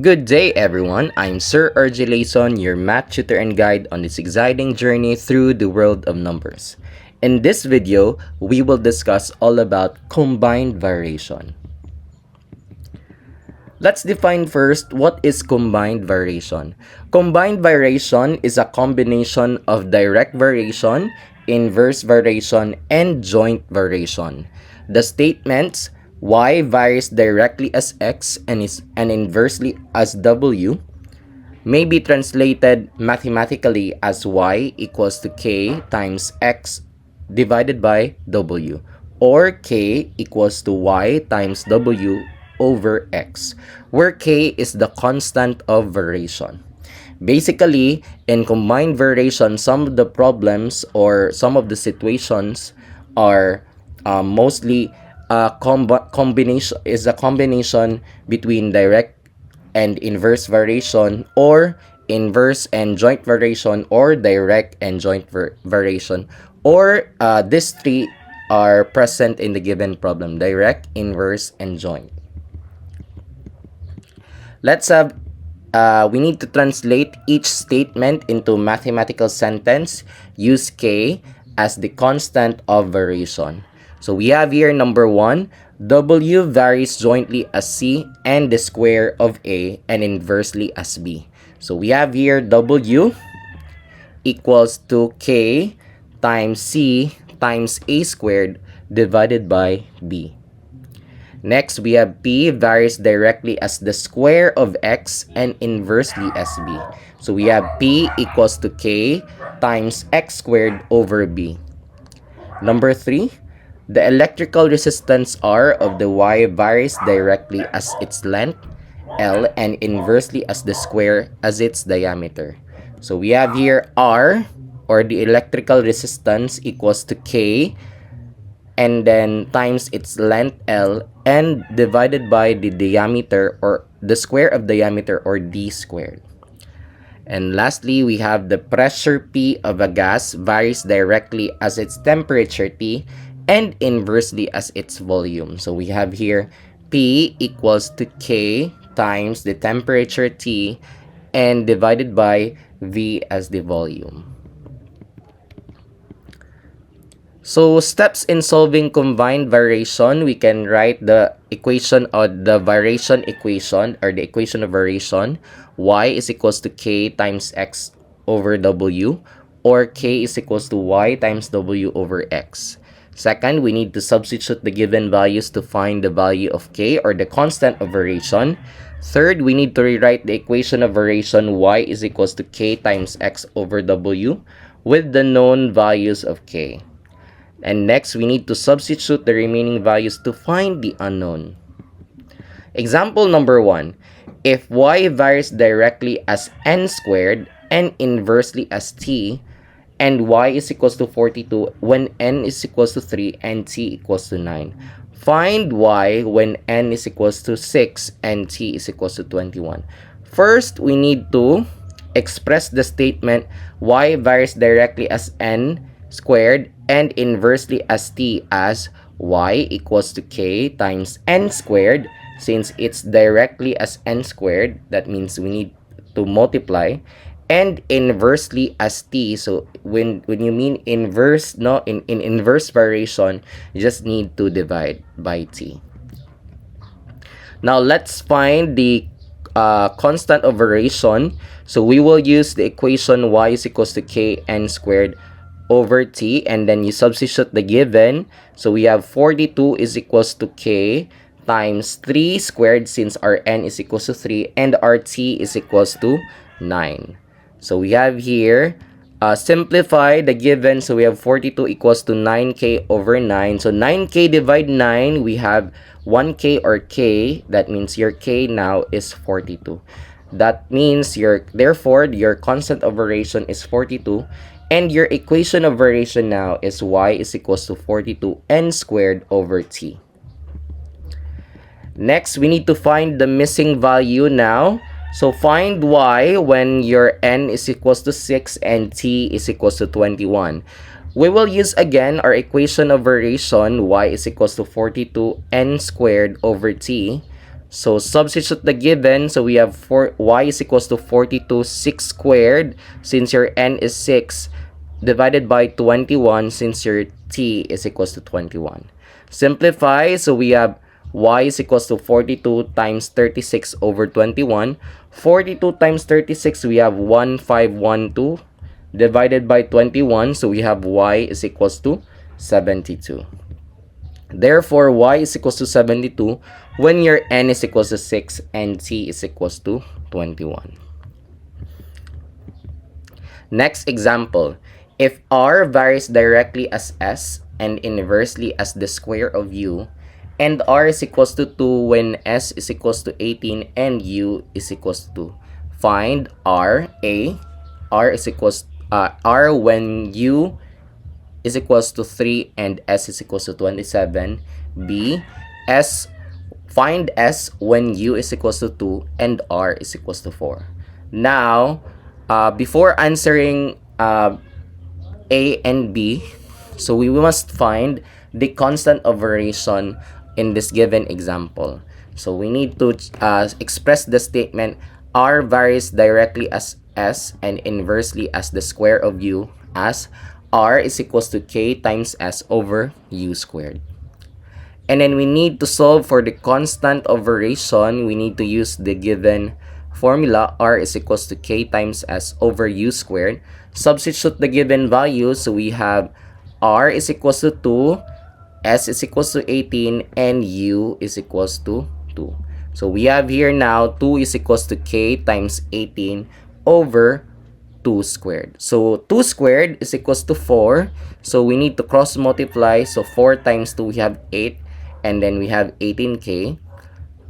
Good day, everyone. I'm Sir RJ Layson, your math tutor and guide on this exciting journey through the world of numbers. In this video, we will discuss all about combined variation. Let's define first what is combined variation. Combined variation is a combination of direct variation, inverse variation, and joint variation. The statements y varies directly as x and inversely as w may be translated mathematically as y equals to k times x divided by w, or k equals to y times w over x, where k is the constant of variation. Basically, in combined variation, some of the problems or some of the situations are mostly a combination between direct and inverse variation, or inverse and joint variation, or direct and joint variation, or these three are present in the given problem: direct, inverse, and joint. Let's have we need to translate each statement into mathematical sentence. Use k as the constant of variation. So we have here number 1, w varies jointly as c and the square of a and inversely as b. So we have here w equals to k times c times a squared divided by b. Next, we have p varies directly as the square of x and inversely as b. So we have p equals to k times x squared over b. Number 3, the electrical resistance R of the y varies directly as its length, L, and inversely as the square as its diameter. So we have here R, or the electrical resistance, equals to K, and then times its length L, and divided by the diameter, or the square of diameter, or d squared. And lastly, we have the pressure P of a gas varies directly as its temperature T and inversely as its volume. So we have here P equals to K times the temperature T and divided by V as the volume. So steps in solving combined variation, we can write the equation, or the variation equation, or the equation of variation. Y is equals to k times x over w, or k is equals to y times w over x. Second, we need to substitute the given values to find the value of k, or the constant of variation. Third, we need to rewrite the equation of variation y is equals to k times x over w with the known values of k. And next, we need to substitute the remaining values to find the unknown. Example number 1. If y varies directly as n squared and inversely as t, and y is equals to 42 when n is equals to 3 and t equals to 9. Find y when n is equals to 6 and t is equals to 21. First, we need to express the statement y varies directly as n squared and inversely as t as y equals to k times n squared. Since it's directly as n squared, that means we need to multiply, and inversely as t. So when you mean inverse, no, in inverse variation, you just need to divide by t. Now let's find the constant of variation. So we will use the equation y is equals to k n squared over t, and then you substitute the given. So we have 42 is equals to k times 3 squared, since our n is equals to 3 and our t is equals to 9. So we have here simplify the given. So we have 42 equals to 9k over 9. So 9k divide 9, we have 1k, or k. That means your k now is 42. That means therefore your constant of variation is 42. And your equation of variation now is y is equals to 42 n squared over t. Next, we need to find the missing value now. So find y when your n is equals to 6 and t is equals to 21. We will use again our equation of variation. Y is equals to 42 n squared over t. So substitute the given. So we have y is equals to 42 6 squared since your n is 6 divided by 21 since your t is equals to 21. Simplify. So we have y is equals to 42 times 36 over 21. 42 times 36, we have 1512 divided by 21. So we have y is equals to 72. Therefore, y is equals to 72 when your n is equals to 6 and t is equals to 21. Next example. If r varies directly as s and inversely as the square of u, and r is equals to 2 when s is equals to 18 and u is equals to 2. Find r. A. R is equals r when u is equals to 3 and s is equals to 27. B. S. Find s when u is equals to 2 and r is equals to 4. Now, before answering A and B, so we must find the constant of variation in this given example. So we need to express the statement r varies directly as s and inversely as the square of u as r is equals to k times s over u squared. And then we need to solve for the constant of variation. We need to use the given formula r is equals to k times s over u squared. Substitute the given values. So we have r is equals to 2, s is equals to 18, and u is equals to 2. So we have here now 2 is equals to k times 18 over 2 squared. So 2 squared is equals to 4. So we need to cross multiply. So 4 times 2, we have 8. And then we have 18k.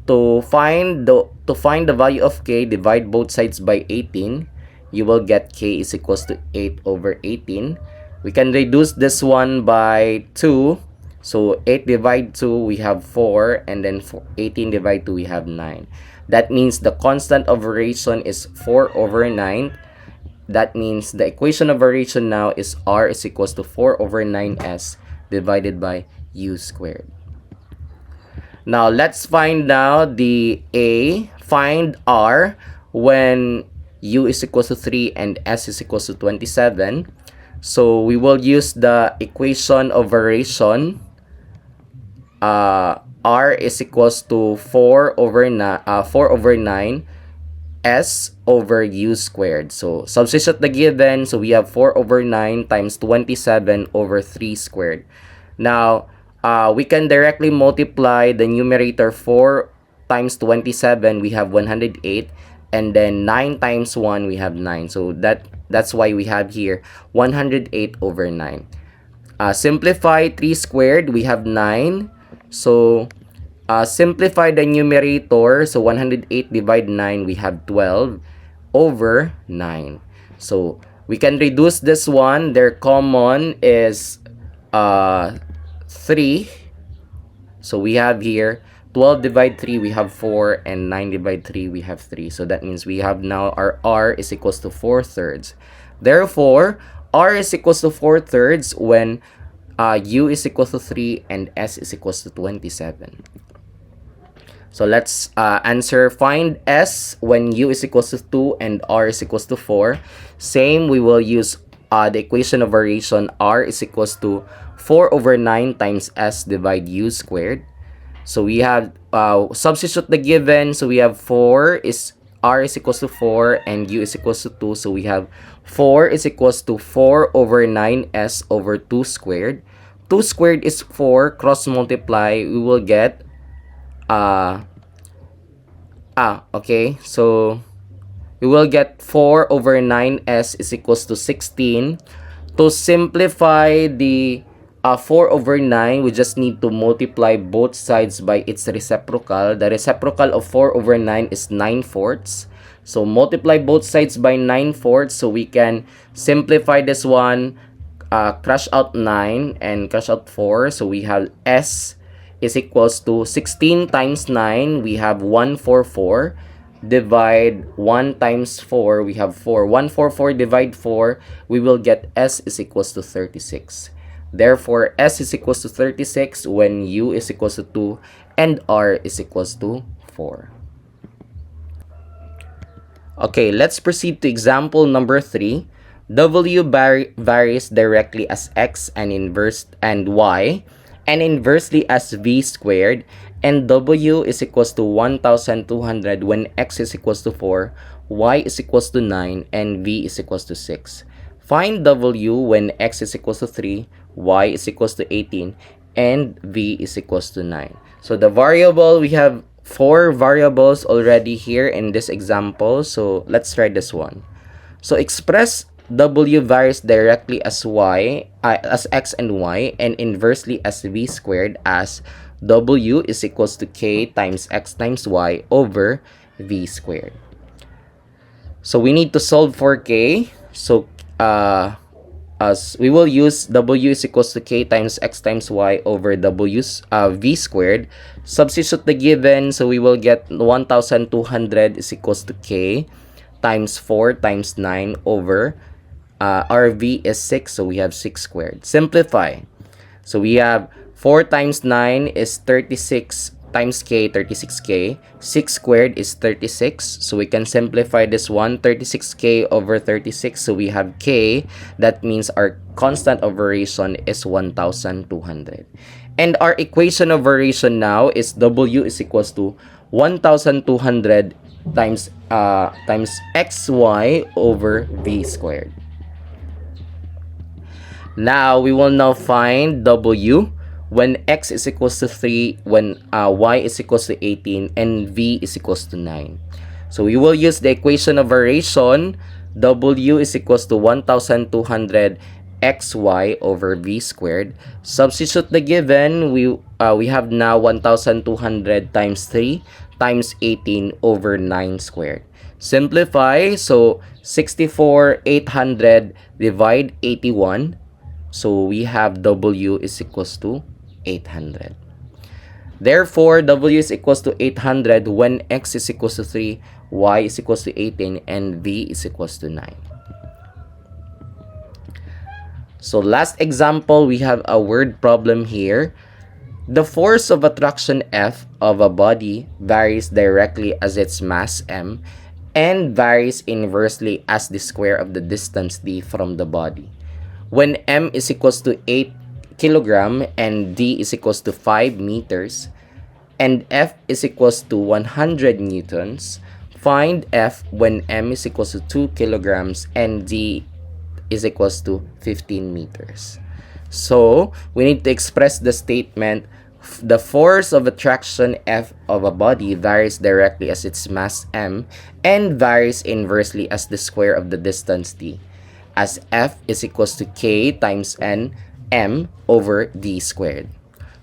To find the value of k, divide both sides by 18. You will get k is equals to 8 over 18. We can reduce this one by 2. So 8 divide 2, we have 4. And then 18 divide 2, we have 9. That means the constant of variation is 4 over 9. That means the equation of variation now is r is equals to 4 over 9s divided by u squared. Now, let's find now the A. Find R when U is equals to 3 and S is equals to 27. So, we will use the equation of variation. R is equals to 4 over 9 S over U squared. So, substitute the given. So, we have 4 over 9 times 27 over 3 squared. Now, we can directly multiply the numerator. 4 times 27, we have 108. And then 9 times 1, we have 9. So that's why we have here 108 over 9. Simplify 3 squared, we have 9. So simplify the numerator. So 108 divide 9, we have 12 over 9. So we can reduce this one. Their common is 3. So we have here 12 divide 3, we have 4, and 9 divide 3, we have 3. So that means we have now our r is equals to 4/3. Therefore, r is equals to 4/3 when u is equals to 3 and s is equals to 27. So let's answer. Find s when u is equals to 2 and r is equals to 4. Same, we will use the equation of variation. R is equals to 4 over 9 times s divide u squared. So we have substitute the given. So we have 4 is r is equals to 4 and u is equals to 2. So we have 4 is equals to 4 over 9s over 2 squared. 2 squared is 4. Cross multiply, we will get okay. So we will get 4 over 9s is equals to 16. To simplify the 4 over 9, we just need to multiply both sides by its reciprocal. The reciprocal of 4 over 9 is 9/4. So multiply both sides by 9/4. So we can simplify this one, crush out 9 and crush out 4. So we have s is equals to 16 times 9. We have 144. Divide 1 times 4, we have 4. 144 divide 4, we will get s is equals to 36. Therefore, s is equals to 36 when u is equals to 2 and r is equals to 4. Okay, let's proceed to example number 3. W varies directly as x and y, and inversely as v squared, and w is equals to 1200 when x is equals to 4, y is equals to 9, and v is equals to 6. Find w when x is equals to 3, y is equals to 18, and v is equals to 9. So the variable, we have 4 variables already here in this example. So let's try this one. So express w varies directly as as x and y, and inversely as v squared, as w is equals to k times x times y over v squared. So we need to solve for k. So as we will use w is equals to k times x times y over v squared. Substitute the given, so we will get 1200 is equals to k times 4 times 9 over our v is 6, so we have 6 squared. Simplify. So we have 4 times 9 is 36 times k, 36k. 6 squared is 36. So we can simplify this one, 36k over 36. So we have k. That means our constant of variation is 1200. And our equation of variation now is w is equals to 1200 times xy over v squared. Now we will now find w when x is equals to 3, when y is equals to 18, and v is equals to 9. So we will use the equation of variation. W is equals to 1200 xy over v squared. Substitute the given. We have now 1200 times 3 times 18 over 9 squared. Simplify. So 64,800 divide 81. So we have w is equals to 800. Therefore, w is equals to 800 when x is equals to 3, y is equals to 18, and v is equals to 9. So last example, we have a word problem here. The force of attraction F of a body varies directly as its mass m, and varies inversely as the square of the distance d from the body. When m is equals to 8 kilogram and d is equals to 5 meters, and F is equals to 100 newtons, find F when m is equals to 2 kilograms and d is equals to 15 meters. So we need to express the statement: the force of attraction F of a body varies directly as its mass m, and varies inversely as the square of the distance d, as F is equals to k times n m over d squared.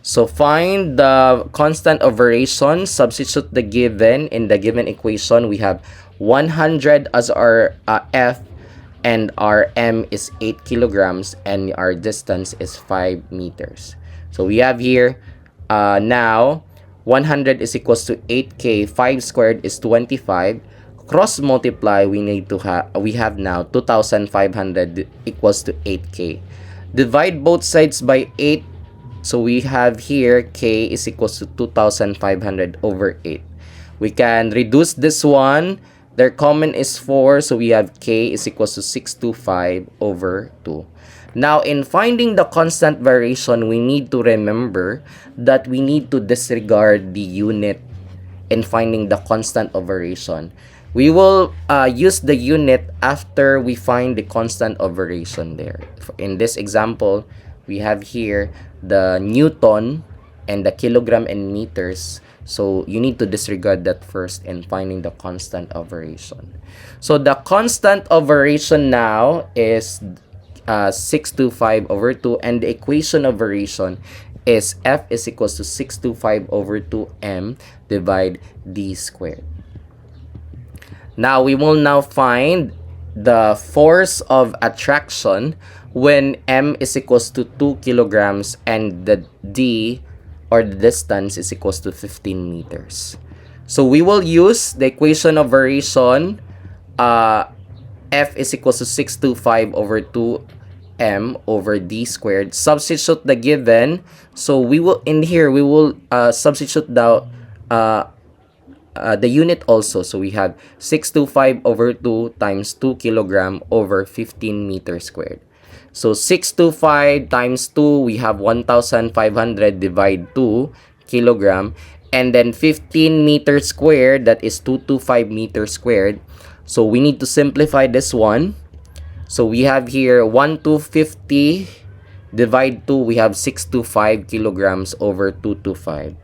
So find the constant of variation. Substitute the given in the given equation. We have 100 as our F, and our m is 8 kilograms, and our distance is 5 meters. So we have here now 100 is equals to 8k, 5 squared is 25. Cross multiply, we have now 2,500 equals to 8k. Divide both sides by 8. So we have here k is equals to 2,500 over 8. We can reduce this one. Their common is 4. So we have k is equals to 625 over 2. Now, in finding the constant variation, we need to remember that we need to disregard the unit in finding the constant of variation. We will use the unit after we find the constant of variation there. In this example, we have here the Newton and the kilogram and meters. So you need to disregard that first in finding the constant of variation. So the constant of variation now is 625 over 2, and the equation of variation is F is equals to 625 over 2m divide d squared. Now, we will now find the force of attraction when m is equals to 2 kilograms and the d, or the distance, is equals to 15 meters. So we will use the equation of variation. F is equals to 625 over 2m over d squared. Substitute the given. So we will, in here, we will substitute the the unit also. So we have 625 over 2 times 2 kilogram over 15 meters squared. So 625 times 2, we have 1,500 divide 2 kilogram. And then 15 meters squared, that is 225 meters squared. So we need to simplify this one. So we have here 1,250 divide 2, we have 625 kilograms over 225.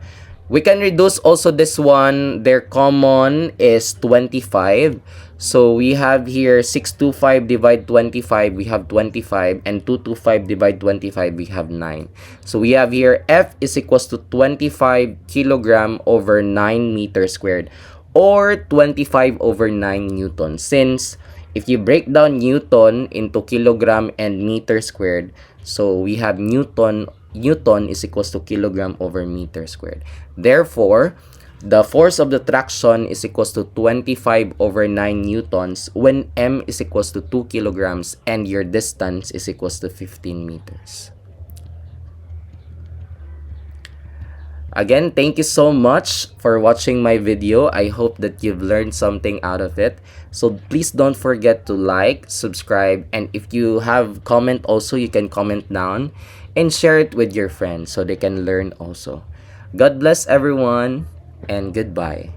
We can reduce also this one. Their common is 25. So we have here 625 divide 25, we have 25. And 225 divide 25, we have 9. So we have here F is equals to 25 kilogram over 9 meters squared. Or 25 over 9 Newton. Since if you break down Newton into kilogram and meter squared, so we have Newton is equals to kilogram over meter squared. Therefore, the force of the traction is equals to 25 over 9 newtons when M is equals to 2 kilograms and your distance is equals to 15 meters. Again, thank you so much for watching my video. I hope that you've learned something out of it. So please don't forget to like, subscribe, and if you have comment also, you can comment down and share it with your friends so they can learn also. God bless everyone and goodbye.